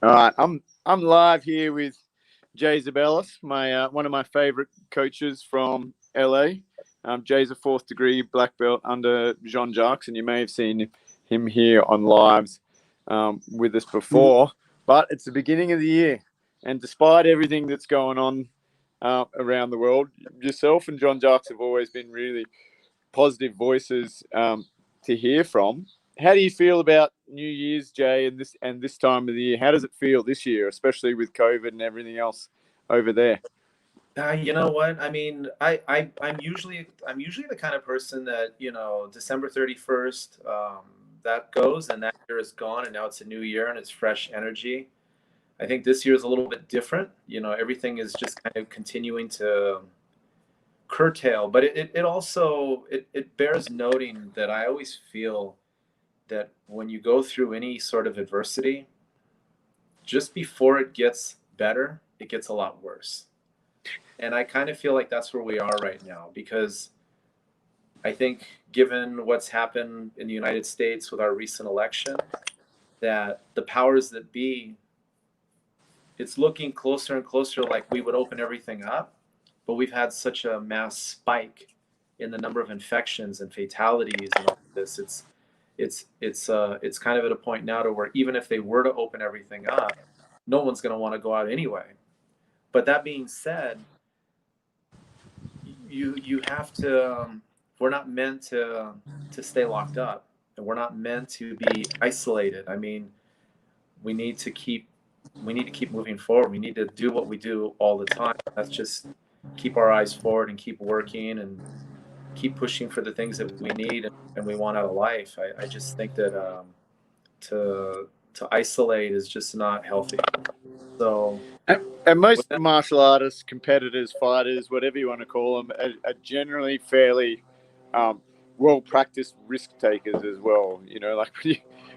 All right, I'm live here with Zebellos, my one of my favorite coaches from LA. Jay's a fourth degree black belt under Jean Jacques, and you may have seen him here on lives with us before. But it's the beginning of the year, and despite everything that's going on around the world, yourself and Jean Jacques have always been really positive voices to hear from. How do you feel about New Year's, Jay, and this time of the year? How does it feel this year, especially with COVID and everything else over there? You know what? I mean, I'm usually the kind of person that December 31st, that goes and that year is gone, and now it's a new year and it's fresh energy. I think this year is a little bit different. Everything is just kind of continuing to curtail, but it also it bears noting that I always feel that when you go through any sort of adversity, just before it gets better, it gets a lot worse. And I kind of feel like that's where we are right now, because I think given what's happened in the United States with our recent election, that the powers that be, it's looking closer and closer like we would open everything up, but we've had such a mass spike in the number of infections and fatalities and all this. It's kind of at a point now to where even if they were to open everything up, no one's going to want to go out anyway. But that being said, you have to. We're not meant to stay locked up, and we're not meant to be isolated. I mean, we need to keep we need to keep moving forward. We need to do what we do all the time. That's just keep our eyes forward and keep working and keep pushing for the things that we need and we want out of life. I just think that to isolate is just not healthy. So, and most martial artists, competitors, fighters, whatever you want to call them, are generally fairly well practiced risk takers as well. Like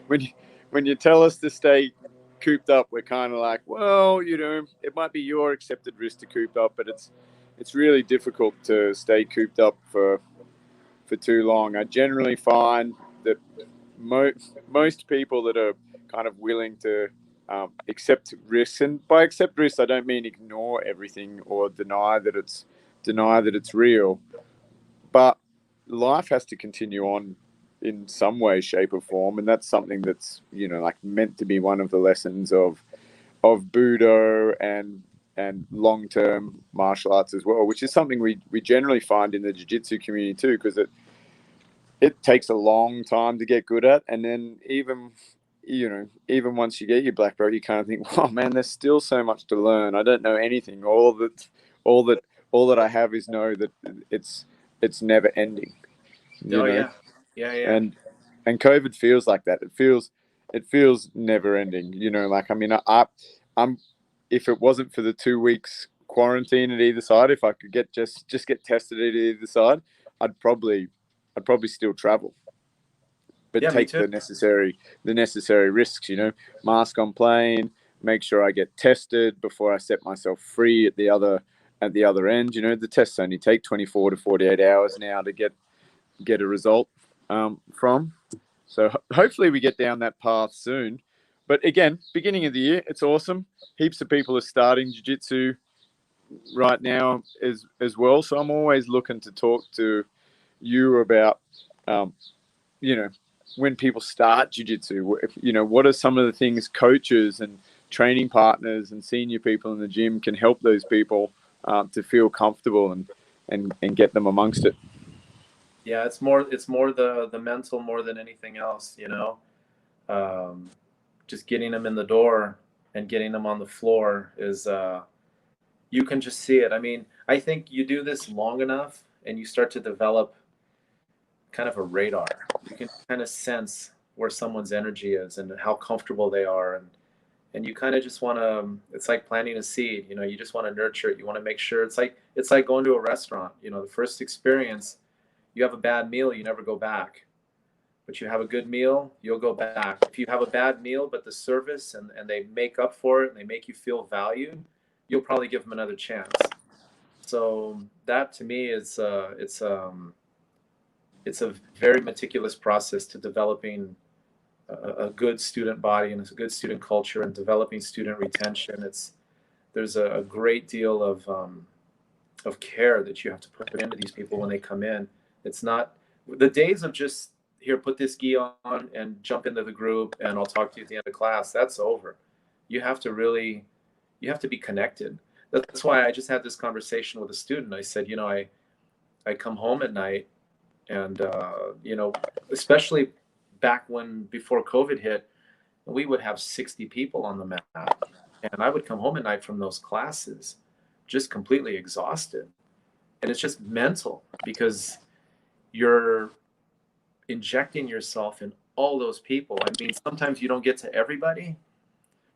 when you when you tell us to stay cooped up, we're kind of like, well, it might be your accepted risk to coop up, but it's really difficult to stay cooped up for too long. I generally find that most people that are kind of willing to accept risks, and by accept risks, I don't mean ignore everything or deny that it's real, but life has to continue on in some way, shape, or form, and that's something that's like meant to be one of the lessons of Budo and long term martial arts as well, which is something we generally find in the jiu-jitsu community too, because it takes a long time to get good at, and then even once you get your black belt, you kind of think, oh man, there's still so much to learn. I don't know anything. All that all that I have is know that it's never ending. oh yeah, yeah. And COVID feels like that. It feels never ending. Like, I mean, I'm if it wasn't for the 2 weeks quarantine at either side, if I could just get tested at either side, I'd probably still travel, but Yeah, me take too. the necessary risks. Mask on plane, make sure I get tested before I set myself free at the other end. The tests only take 24 to 48 hours now to get a result from. So hopefully we get down that path soon. But again, beginning of the year, it's awesome. Heaps of people are starting jiu-jitsu right now as well. So I'm always looking to talk to you about, um, you know, when people start jiu-jitsu, what are some of the things coaches and training partners and senior people in the gym can help those people to feel comfortable and get them amongst it. Yeah, it's more the mental more than anything else. Um, just getting them in the door and getting them on the floor is you can just see it. I mean, I think you do this long enough and you start to develop kind of a radar. You can kind of sense where someone's energy is and how comfortable they are, and you kind of just want to. It's like planting a seed. You just want to nurture it. You want to make sure it's like going to a restaurant. The first experience, you have a bad meal, you never go back. But you have a good meal, you'll go back. If you have a bad meal, but the service and they make up for it and they make you feel valued, you'll probably give them another chance. So that to me is it's a very meticulous process to developing a good student body and a good student culture and developing student retention. There's a great deal of care that you have to put into these people when they come in. It's not the days of just here, put this gi on and jump into the group and I'll talk to you at the end of class. That's over. You have to really, you have to be connected. That's why I just had this conversation with a student. I said, I come home at night and, especially back before COVID hit, we would have 60 people on the mat. And I would come home at night from those classes just completely exhausted. And it's just mental because you're injecting yourself in all those people. I mean, sometimes you don't get to everybody,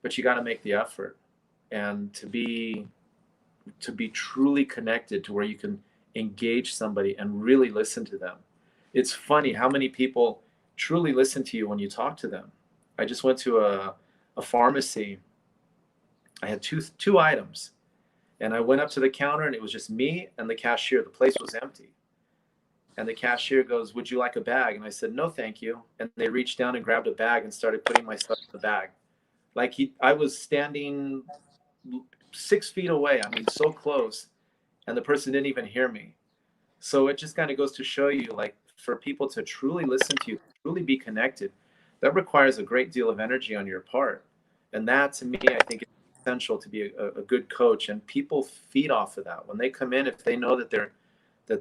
but you got to make the effort. And to be truly connected to where you can engage somebody and really listen to them. It's funny how many people truly listen to you when you talk to them. I just went to a pharmacy. I had two items, and I went up to the counter, and it was just me and the cashier. The place was empty. And the cashier goes, "Would you like a bag?" And I said, "No, thank you." And they reached down and grabbed a bag and started putting my stuff in the bag. Like I was standing 6 feet away. I mean, so close. And the person didn't even hear me. So it just kind of goes to show you, like, for people to truly listen to you, truly be connected, that requires a great deal of energy on your part. And that, to me, I think is essential to be a good coach. And people feed off of that. When they come in, if they know that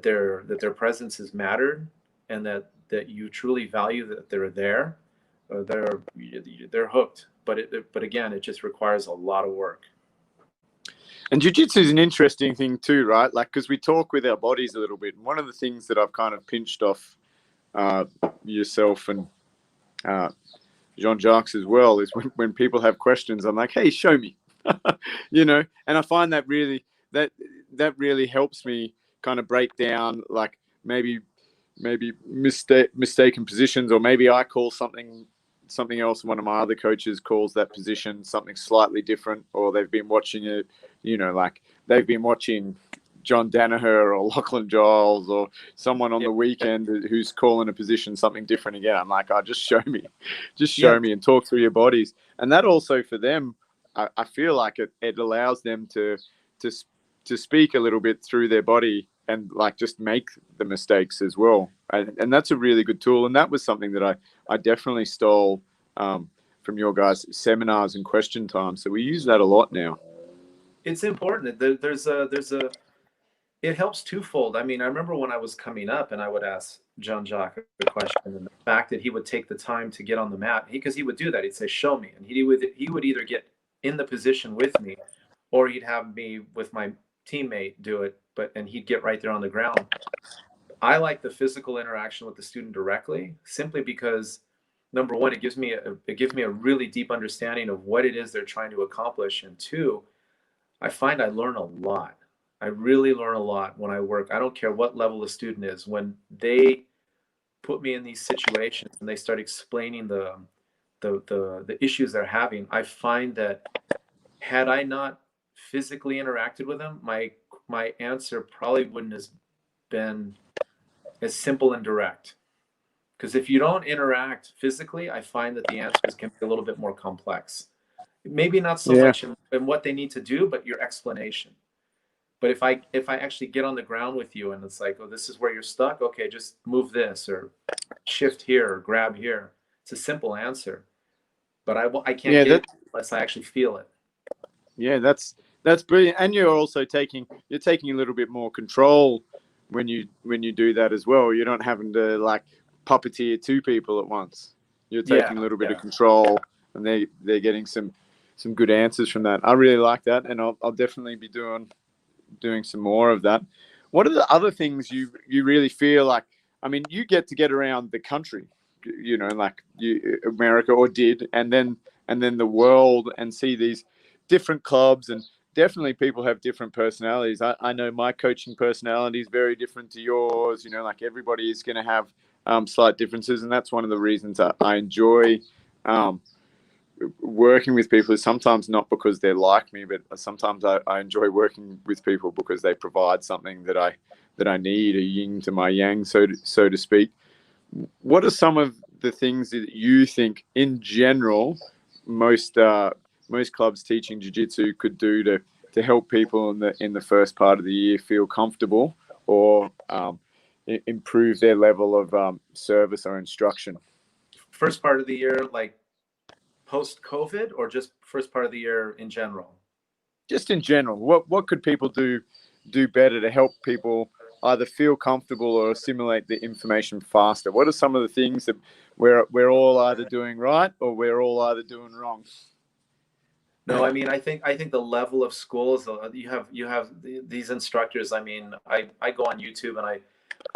their presence is mattered and that you truly value that they're there, they're hooked. But again, it just requires a lot of work. And jiu-jitsu is an interesting thing too, right? Like, because we talk with our bodies a little bit. And one of the things that I've kind of pinched off yourself and Jean-Jacques as well is when people have questions, I'm like, hey, show me, and I find that really helps me kind of break down, like, maybe mistaken positions, or maybe I call something else. One of my other coaches calls that position something slightly different, or they've been watching it, like they've been watching John Danaher or Lachlan Giles or someone on the weekend who's calling a position something different again. I'm like, just show me and talk through your bodies. And that also for them, I feel like it allows them to speak a little bit through their body and like just make the mistakes as well. And that's a really good tool. And that was something that I definitely stole from your guys' seminars and question time. So we use that a lot now. It's important. It helps twofold. I mean, I remember when I was coming up and I would ask Jean-Jacques a question, and the fact that he would take the time to get on the mat, because he would do that. He'd say, show me. And he would either get in the position with me, or he'd have me with my teammate do it, and he'd get right there on the ground. I like the physical interaction with the student directly, simply because, number one, it gives me a really deep understanding of what it is they're trying to accomplish. And two, I find I learn a lot. I really learn a lot when I work. I don't care what level the student is. When they put me in these situations and they start explaining the issues they're having, I find that had I not physically interacted with them, my answer probably wouldn't have been as simple and direct. Because if you don't interact physically, I find that the answers can be a little bit more complex. Maybe not so much in what they need to do, but your explanation. But if I actually get on the ground with you and it's like, oh, this is where you're stuck. Okay, just move this or shift here or grab here. It's a simple answer, but I can't get it unless I actually feel it. Yeah, that's brilliant. And you're also taking a little bit more control when you do that as well. You're not having to like puppeteer two people at once. You're taking a little bit of control, and they're getting some good answers from that. I really like that, and I'll definitely be doing some more of that. What are the other things you really feel like? I mean, you get around the country, like America, or did, and then the world, and see these different clubs, and definitely people have different personalities. I know my coaching personality is very different to yours. Like everybody is going to have slight differences, and that's one of the reasons I enjoy working with people. Is sometimes not because they're like me, but sometimes I enjoy working with people because they provide something that I need, a yin to my yang, so to speak. What are some of the things that you think in general most clubs teaching jiu-jitsu could do to help people in the first part of the year feel comfortable or improve their level of service or instruction? First part of the year, like post COVID, or just first part of the year in general? Just in general, what could people do better to help people either feel comfortable or assimilate the information faster? What are some of the things that we're all either doing right or we're all either doing wrong? No, I mean, I think the level of schools, you have these instructors. I mean, I go on YouTube and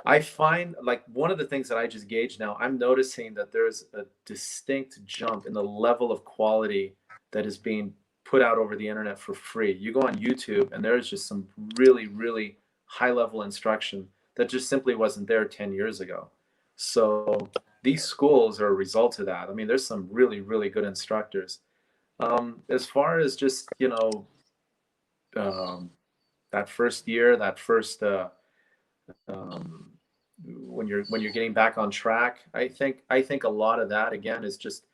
I find, like, one of the things that I just gauge now, I'm noticing that there's a distinct jump in the level of quality that is being put out over the internet for free. You go on YouTube and there's just some really, really high level instruction that just simply wasn't there 10 years ago. So these schools are a result of that. I mean, there's some really, really good instructors. As far as just, um, that first year, that first um, when you're getting back on track, I think a lot of that again is just,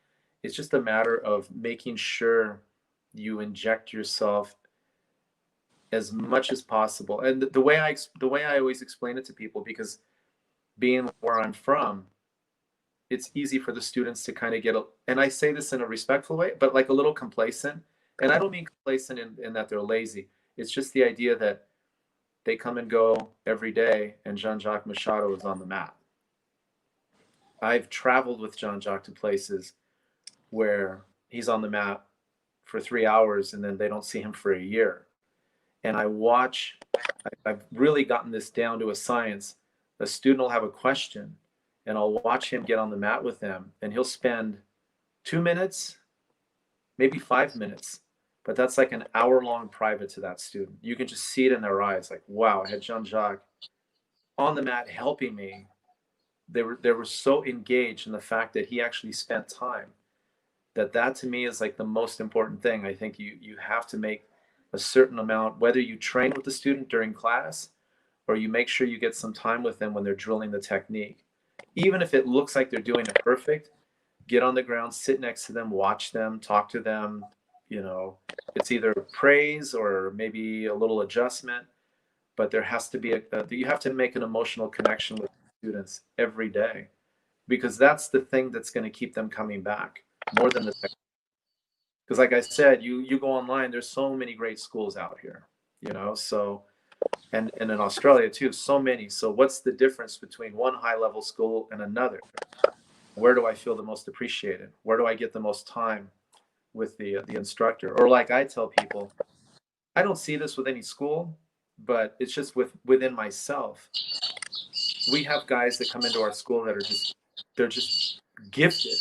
it's just a matter of making sure you inject yourself as much as possible. And the way I always explain it to people, because being where I'm from, it's easy for the students to kind of get and I say this in a respectful way, but like a little complacent. And I don't mean complacent in that they're lazy. It's just the idea that they come and go every day and Jean-Jacques Machado is on the mat. I've traveled with Jean-Jacques to places where he's on the mat for 3 hours and then they don't see him for a year. And I've really gotten this down to a science. A student will have a question and I'll watch him get on the mat with them and he'll spend 2 minutes, maybe 5 minutes, but that's like an hour-long private to that student. You can just see it in their eyes, like, wow, I had Jean-Jacques on the mat helping me. They were so engaged in the fact that he actually spent time. That to me is like the most important thing. I think you have to make a certain amount, whether you train with the student during class or you make sure you get some time with them when they're drilling the technique. Even if it looks like they're doing it perfect, get on the ground, sit next to them, watch them, talk to them. It's either praise or maybe a little adjustment, but there has to be you have to make an emotional connection with students every day, because that's the thing that's going to keep them coming back more than the technique. Because like I said, you go online, there's so many great schools out here, so, and in Australia too, so many. So what's the difference between one high level school and another? Where do I feel the most appreciated? Where do I get the most time with the instructor? Or like I tell people, I don't see this with any school, but it's just within myself. We have guys that come into our school that they're just gifted,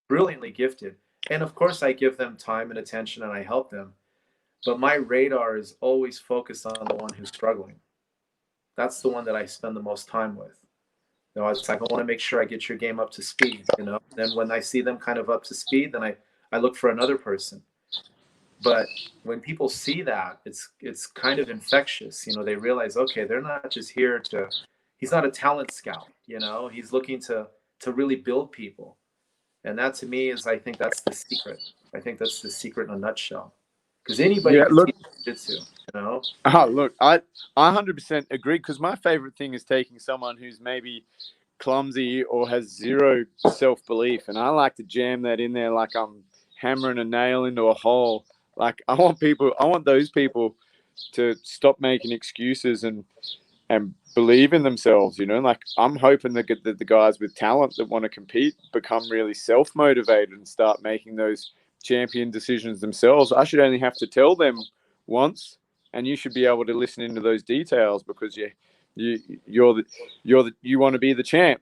brilliantly gifted. And of course I give them time and attention and I help them. But my radar is always focused on the one who's struggling. That's the one that I spend the most time with. It's like, I want to make sure I get your game up to speed, Then when I see them kind of up to speed, then I look for another person. But when people see that, it's kind of infectious. They realize, okay, they're not just here he's not a talent scout, he's looking to really build people. And that to me is, I think that's the secret. I think that's the secret in a nutshell. Because anybody can teach jiu-jitsu, Look, I 100% agree, because my favorite thing is taking someone who's maybe clumsy or has zero self-belief, and I like to jam that in there like I'm hammering a nail into a hole. Like, I want those people to stop making excuses and believe in themselves, like I'm hoping that the guys with talent that want to compete become really self-motivated and start making those champion decisions themselves. I should only have to tell them once, and you should be able to listen into those details, because you want to be the champ.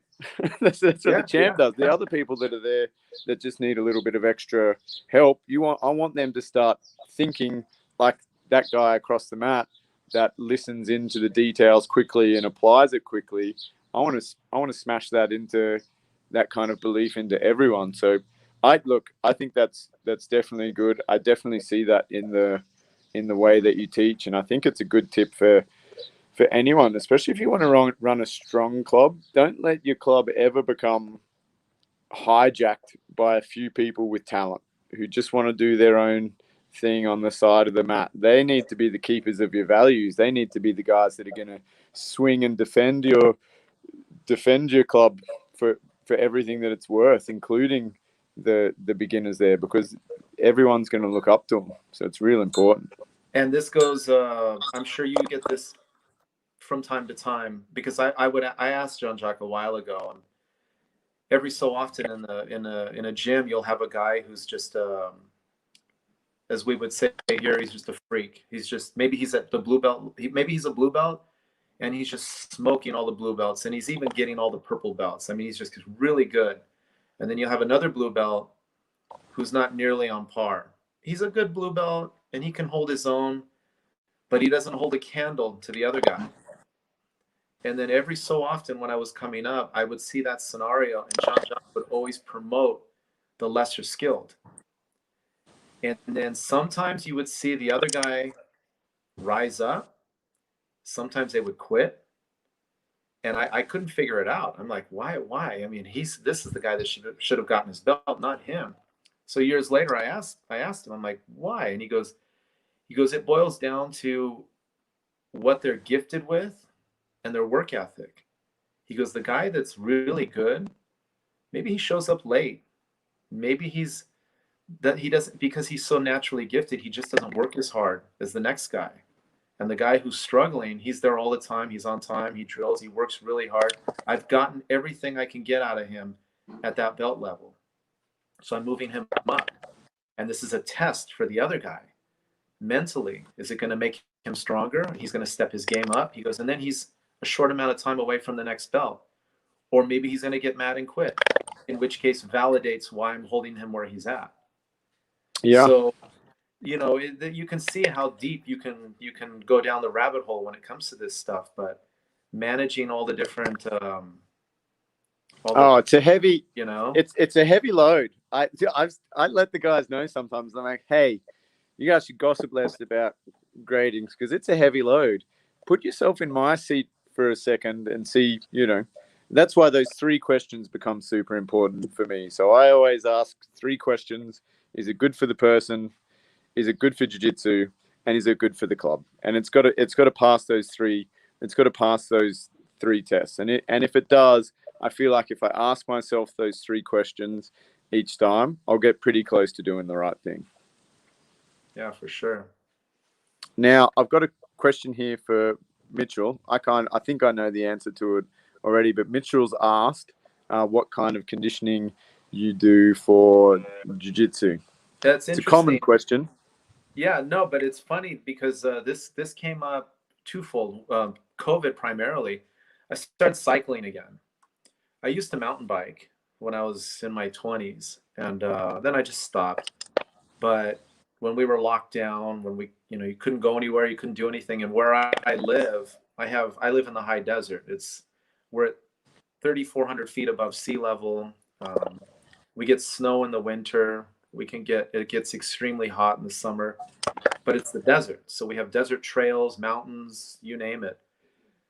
that's what the champ does. The other people that are there that just need a little bit of extra help, I want them to start thinking like that guy across the mat that listens into the details quickly and applies it quickly. I want to smash that into that kind of belief into everyone. So I think that's definitely good. I definitely see that in the way that you teach, and I think it's a good tip for anyone, especially if you want to run a strong club. Don't let your club ever become hijacked by a few people with talent who just want to do their own thing on the side of the mat. They need to be the keepers of your values. They need to be the guys that are going to swing and defend your club for everything that it's worth, including the beginners there, because everyone's going to look up to them. So it's real important. And this goes, I'm sure you get this from time to time, because I asked John Jack a while ago, and every so often in a gym you'll have a guy who's just as we would say here, he's just a freak. He's just, maybe he's at the blue belt, maybe he's a blue belt, and he's just smoking all the blue belts, and he's even getting all the purple belts. I mean, he's just really good. And then you'll have another blue belt who's not nearly on par. He's a good blue belt and he can hold his own, but he doesn't hold a candle to the other guy. And then every so often when I was coming up, I would see that scenario, and John would always promote the lesser skilled. And then sometimes you would see the other guy rise up. Sometimes they would quit. And I couldn't figure it out. I'm like, why? I mean, this is the guy that should have gotten his belt, not him. So years later, I asked him, I'm like, why? And he goes, it boils down to what they're gifted with and their work ethic. He goes, the guy that's really good, maybe he shows up late. Maybe he doesn't, because he's so naturally gifted, he just doesn't work as hard as the next guy. And the guy who's struggling, he's there all the time. He's on time. He drills. He works really hard. I've gotten everything I can get out of him at that belt level. So I'm moving him up. And this is a test for the other guy. Mentally, is it going to make him stronger? He's going to step his game up. He goes, and then he's a short amount of time away from the next belt. Or maybe he's going to get mad and quit, in which case validates why I'm holding him where he's at. Yeah. So, you know, you can see how deep you can go down the rabbit hole when it comes to this stuff. But managing all the different, it's a heavy, you know, it's a heavy load. I let the guys know sometimes. I'm like, hey, you guys should gossip less about gradings because it's a heavy load. Put yourself in my seat for a second and see, you know. That's why those 3 questions become super important for me. So I always ask 3 questions. Is it good for the person? Is it good for jiu-jitsu? And is it good for the club? And it's got to pass those 3. It's got to pass those 3 tests. And if it does, I feel like if I ask myself those 3 questions each time, I'll get pretty close to doing the right thing. Yeah, for sure. Now, I've got a question here for Mitchell. I think I know the answer to it already, but Mitchell's asked what kind of conditioning you do for jiu-jitsu. That's interesting. It's a common question. Yeah, no, but it's funny because this came up twofold. COVID primarily. I started cycling again. I used to mountain bike when I was in my 20s, and then I just stopped. But when we were locked down, when you couldn't go anywhere, you couldn't do anything, and where I live, I live in the high desert. We're at 3,400 feet above sea level. We get snow in the winter. It gets extremely hot in the summer, but it's the desert. So we have desert trails, mountains, you name it.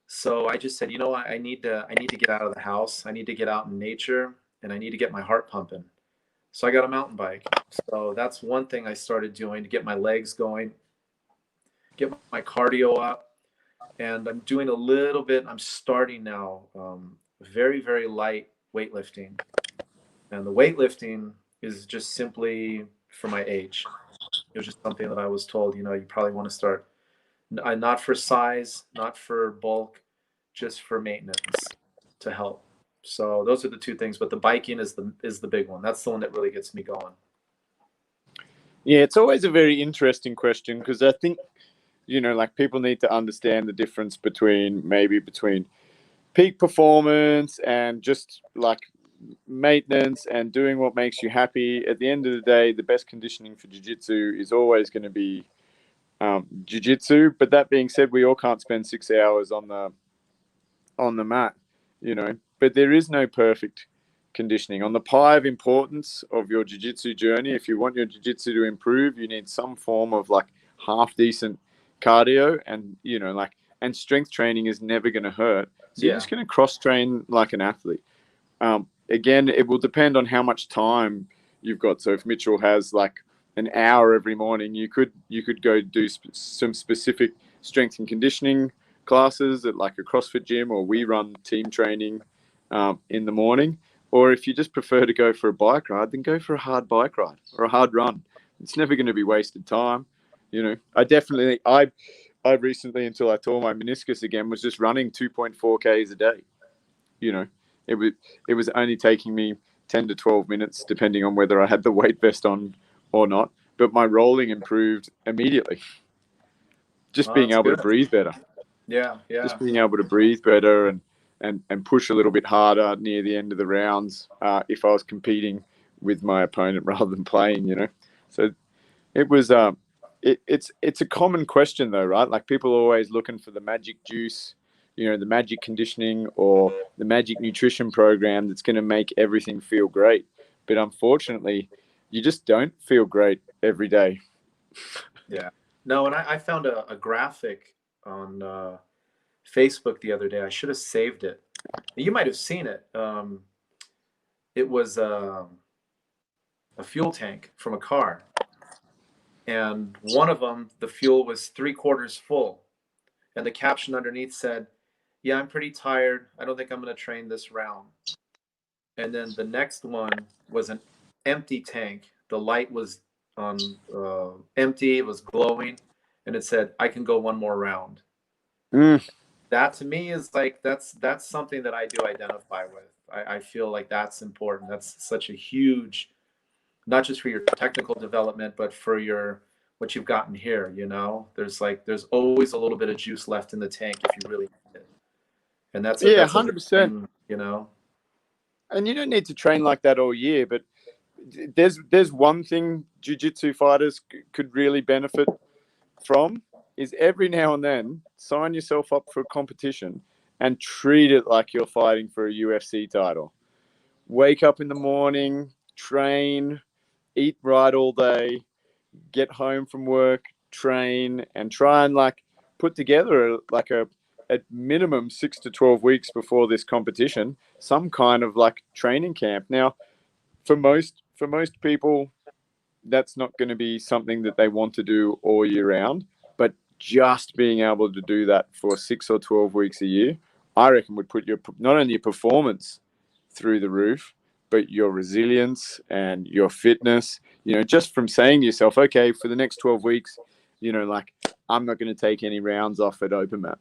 So I just said, you know what, I need to get out of the house. I need to get out in nature, and I need to get my heart pumping. So I got a mountain bike. So that's one thing I started doing to get my legs going, get my cardio up. And I'm doing a little bit, I'm starting now, very, very light weightlifting. And the weightlifting is just simply for my age. It was just something that I was told, you probably want to start, not for size, not for bulk, just for maintenance to help. So those are the 2 things, but the biking is the big one. That's the one that really gets me going. Yeah, it's always a very interesting question because I think, like people need to understand the difference between peak performance and just like maintenance and doing what makes you happy. At the end of the day, the best conditioning for jiu-jitsu is always going to be jiu-jitsu. But that being said, we all can't spend 6 hours on the mat, but there is no perfect conditioning. On the pie of importance of your jiu-jitsu journey, if you want your jiu-jitsu to improve, you need some form of like half decent cardio, and and strength training is never going to hurt. So you're just going to cross train like an athlete. again, it will depend on how much time you've got. So if Mitchell has like an hour every morning, you could go do some specific strength and conditioning classes at like a CrossFit gym, or we run team training in the morning. Or if you just prefer to go for a bike ride, then go for a hard bike ride or a hard run. It's never going to be wasted time. You know, I recently, until I tore my meniscus again, was just running 2.4 Ks a day. You know, it was only taking me 10 to 12 minutes, depending on whether I had the weight vest on or not. But my rolling improved immediately. Just Oh, being that's able to good. breathe better. Yeah, Just yeah. being able to breathe better and push a little bit harder near the end of the rounds if I was competing with my opponent rather than playing, you know. So it was it's a common question though, right? Like people are always looking for the magic juice, you know, the magic conditioning or the magic nutrition program that's going to make everything feel great. But unfortunately, you just don't feel great every day. Yeah. No, and I found a graphic on Facebook the other day. I should have saved it. You might have seen it. It was a fuel tank from a car, and one of them, the fuel was 3/4 full, and the caption underneath said, "Yeah, I'm pretty tired. I don't think I'm going to train this round." And then the next one was an empty tank. The light was on empty. It was glowing, and it said, "I can go one more round." Mm. That to me is like that's something that I do identify with. I feel like that's important. That's such a huge, not just for your technical development, but for your what you've gotten here. You know, there's always a little bit of juice left in the tank if you really need it, and Yeah, that's a big 100%. thing. You know. And you don't need to train like that all year, but there's one thing jiu-jitsu fighters could really benefit from is every now and then sign yourself up for a competition and treat it like you're fighting for a UFC title. Wake up in the morning, train, eat right all day, get home from work, train, and try and like put together like a at minimum 6 to 12 weeks before this competition, some kind of like training camp. Now, for most people, that's not going to be something that they want to do all year round. But just being able to do that for 6 or 12 weeks a year, I reckon would put your not only your performance through the roof, but your resilience and your fitness. You know, just from saying to yourself, okay, for the next 12 weeks, you know, like I'm not going to take any rounds off at open mat.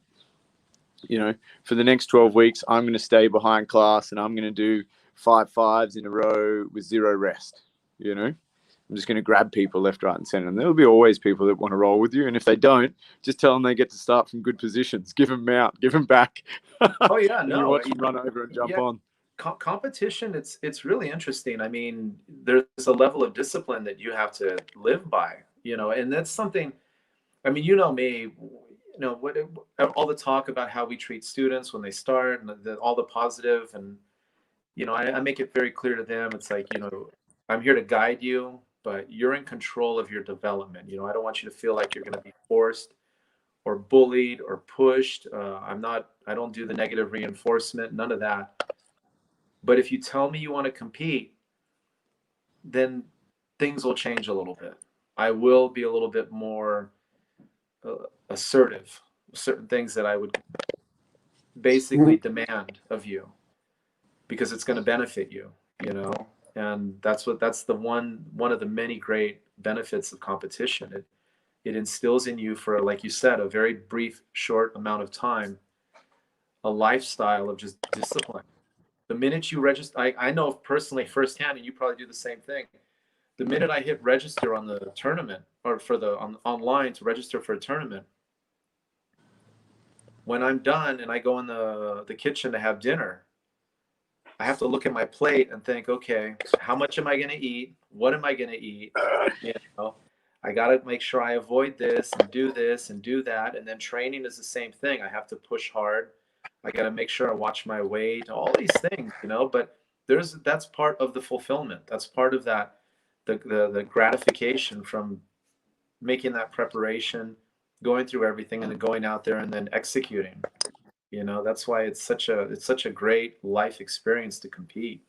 You know, for the next 12 weeks, I'm going to stay behind class and I'm going to do 5 5s in a row with zero rest. You know, I'm just going to grab people left, right, and center. And there'll be always people that want to roll with you. And if they don't, just tell them they get to start from good positions. Give them out, give them back. Oh yeah, And you no, watch them run over and jump yeah. on. Competition, it's really interesting. I mean, there's a level of discipline that you have to live by, you know, and that's something. I mean, you know me, you know what all the talk about how we treat students when they start and all the positive, and you know, I make it very clear to them. It's like, you know, I'm here to guide you, but you're in control of your development. You know, I don't want you to feel like you're going to be forced or bullied or pushed. I don't do the negative reinforcement, none of that. But if you tell me you want to compete, then things will change a little bit. I will be a little bit more assertive, certain things that I would basically demand of you because it's going to benefit you, you know? And that's the one of the many great benefits of competition. It instills in you for, like you said, a very brief, short amount of time, a lifestyle of just discipline. The minute you register, I know personally firsthand, and you probably do the same thing. The minute I hit register on the tournament or for the online to register for a tournament, when I'm done and I go in the kitchen to have dinner, I have to look at my plate and think, okay, how much am I going to eat? What am I going to eat? You know, I got to make sure I avoid this and do that. And then training is the same thing. I have to push hard. I got to make sure I watch my weight, all these things, you know, but that's part of the fulfillment. That's part of that, the gratification from making that preparation, going through everything and then going out there and then executing. You know, that's why it's such a great life experience to compete.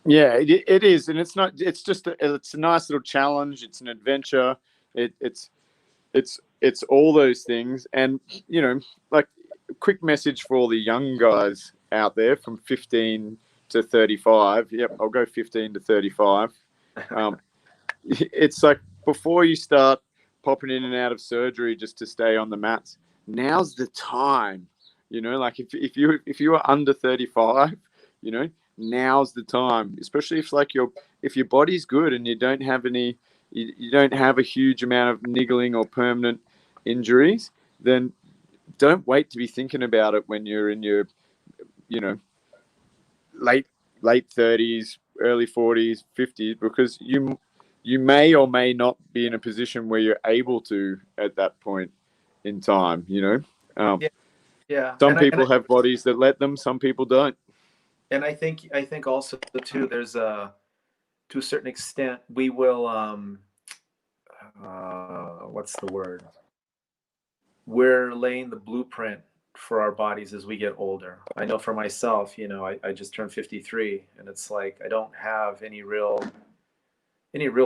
Yeah, it is, and it's not. It's just it's a nice little challenge. It's an adventure. It's all those things, and like quick message for all the young guys out there from 15 to 35. Yep, I'll go 15 to 35. Um, it's like before you start popping in and out of surgery just to stay on the mats. Now's the time. Like if you are under 35, now's the time. Especially if your body's good and you don't have a huge amount of niggling or permanent injuries, then don't wait to be thinking about it when you're in your you know late late 30s, early 40s, 50s, because you may or may not be in a position where you're able to at that point in time. Yeah, yeah, Some people have bodies that let them, some people don't. and I think also too, there's a to a certain extent we will what's the word? We're laying the blueprint for our bodies as we get older. I know for myself, I just turned 53, and it's like I don't have any real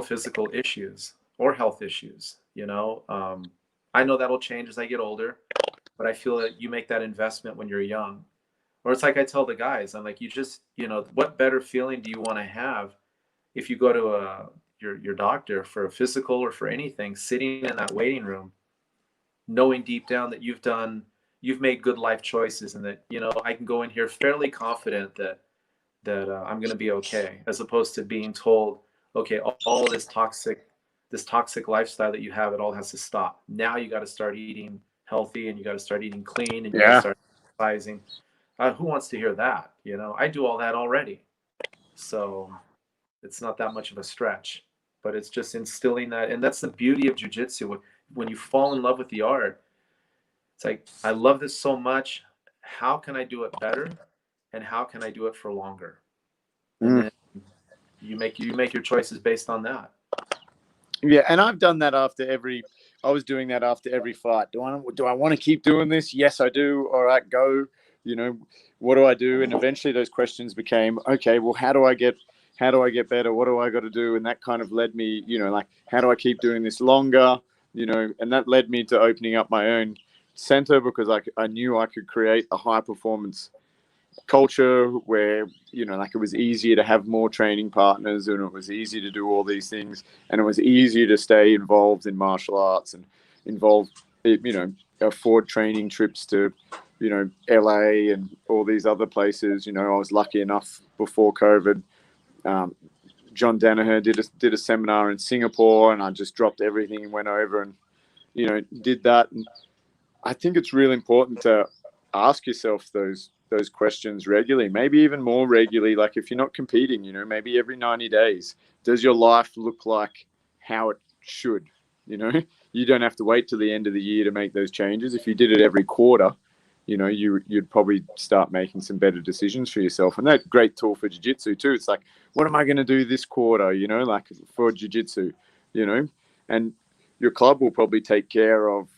physical issues or health issues. I know that'll change as I get older, but I feel that you make that investment when you're young. Or it's like I tell the guys, I'm like, what better feeling do you want to have if you go to your doctor for a physical or for anything, sitting in that waiting room, knowing deep down that you've made good life choices, and that I can go in here fairly confident that I'm going to be okay, as opposed to being told, okay, all this toxic lifestyle that you have, it all has to stop. Now you got to start eating healthy, and you got to start eating clean, and you got to Yeah. start exercising. Who wants to hear that? I do all that already, so it's not that much of a stretch. But it's just instilling that, and that's the beauty of jujitsu. When you fall in love with the art, it's like, I love this so much. How can I do it better, and how can I do it for longer? And Mm. then you make your choices based on that. Yeah, and I've done that after every. I was doing that after every fight. Do I want to keep doing this? Yes, I do. All right, go. You know, what do I do? And eventually, those questions became, okay. Well, how do I get better? What do I got to do? And that kind of led me, like, how do I keep doing this longer? And that led me to opening up my own center, because I knew I could create a high performance culture where like it was easier to have more training partners, and it was easy to do all these things, and it was easier to stay involved in martial arts and involved afford training trips to LA and all these other places. I was lucky enough before COVID. um, John Danaher did a seminar in Singapore, and I just dropped everything and went over and did that. And I think it's really important to ask yourself those questions regularly, maybe even more regularly. Like, if you're not competing, maybe every 90 days, does your life look like how it should? You don't have to wait till the end of the year to make those changes. If you did it every quarter, you'd probably start making some better decisions for yourself. And that's a great tool for jiu-jitsu too. It's like, what am I going to do this quarter, like for jiu-jitsu, and your club will probably take care of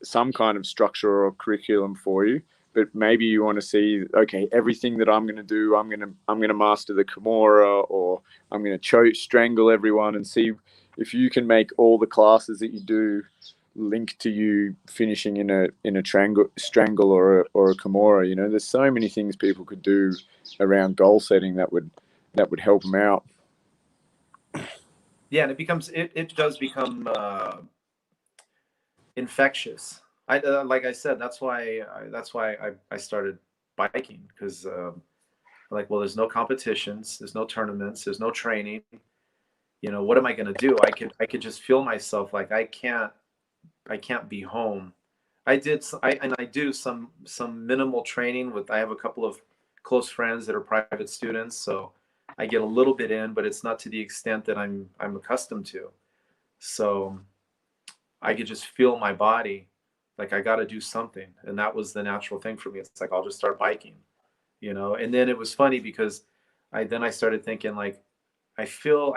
some kind of structure or curriculum for you. But maybe you want to see, okay, everything that I'm going to do, I'm going to master the Kimura, or I'm going to strangle everyone, and see if you can make all the classes that you do link to you finishing in a strangle or a Kimura. There's so many things people could do around goal setting that would help them out. Yeah, and it does become infectious. Like I said, that's why I started biking, because like, well, there's no competitions, there's no tournaments, there's no training. What am I going to do? I could just feel myself like I can't be home. I do some minimal training with. I have a couple of close friends that are private students, so I get a little bit in, but it's not to the extent that I'm accustomed to. So I could just feel my body, like I got to do something, and that was the natural thing for me. It's like, I'll just start biking. And then it was funny because I started thinking, like, I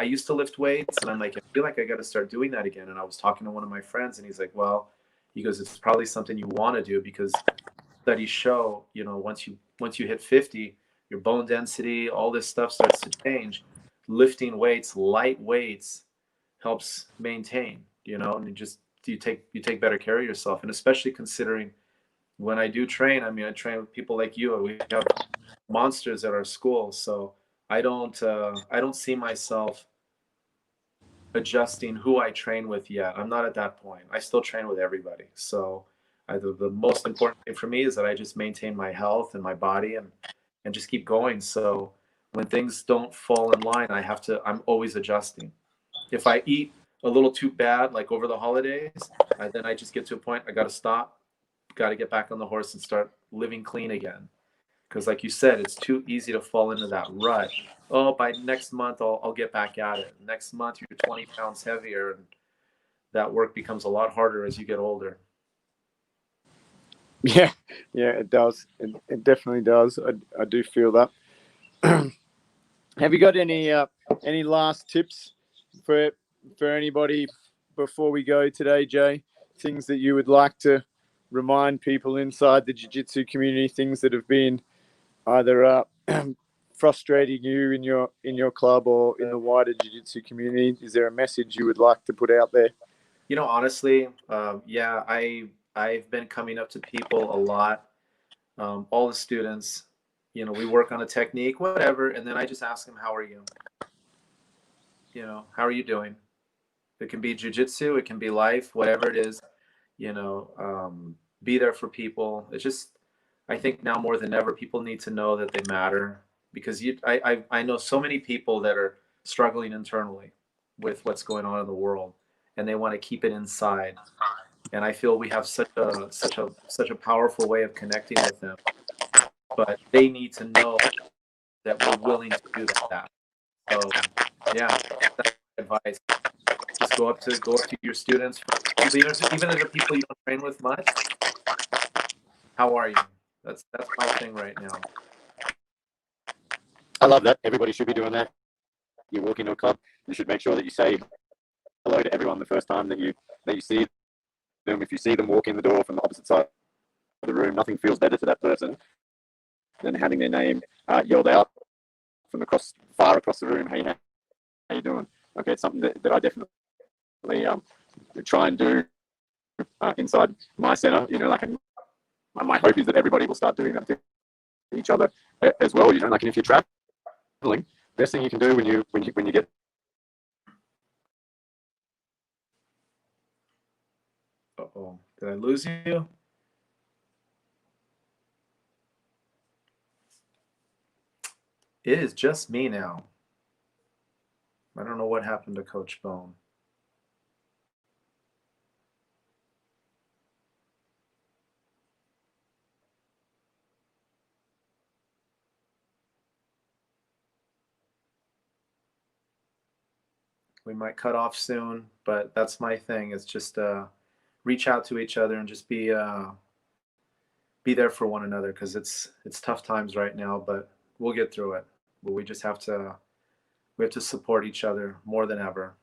used to lift weights, and I'm like, I feel like I got to start doing that again. And I was talking to one of my friends, and he's like, well, he goes, it's probably something you want to do, because studies show, once you hit 50, your bone density, all this stuff starts to change. Lifting weights, light weights, helps maintain, and you take better care of yourself. And especially considering when I do train, I mean, I train with people like you. We have monsters at our school, so I don't see myself adjusting who I train with yet. I'm not at that point. I still train with everybody. So the most important thing for me is that I just maintain my health and my body, and just keep going. So when things don't fall in line, I'm always adjusting. If I eat a little too bad, like over the holidays, then I just get to a point, I got to stop, got to get back on the horse and start living clean again. Because like you said, it's too easy to fall into that rut. Oh, by next month, I'll get back at it. Next month, you're 20 pounds heavier. And that work becomes a lot harder as you get older. Yeah, yeah, it does. It definitely does. I do feel that. Have you got any last tips for anybody before we go today, Jay? Things that you would like to remind people inside the jiu-jitsu community, things that have been either frustrating you in your club or in the wider jiu-jitsu community? Is there a message you would like to put out there? Honestly, yeah, I've been coming up to people a lot, all the students. We work on a technique, whatever, and then I just ask them, "How are you? How are you doing?" It can be jujitsu, it can be life, whatever it is. Be there for people. It's just, I think now more than ever, people need to know that they matter, because I know so many people that are struggling internally with what's going on in the world, and they want to keep it inside. And I feel we have such a powerful way of connecting with them, but they need to know that we're willing to do that. So yeah, that's my advice. Just go up to your students, even if they're people you don't train with much. How are you? That's my thing right now. I love that. Everybody should be doing that. You walk into a club, you should make sure that you say hello to everyone the first time that you see them. If you see them walk in the door from the opposite side of the room, nothing feels better to that person than having their name yelled out from far across the room. Hey, how you doing? Okay, it's something that I definitely try and do inside my center. My hope is that everybody will start doing that to each other as well. Like, and if you're traveling, best thing you can do when you get. Uh-oh, did I lose you? It is just me now. I don't know what happened to Coach Bone. We might cut off soon, but that's my thing. It's just reach out to each other and just be there for one another, because it's tough times right now, but we'll get through it. But we have to support each other more than ever.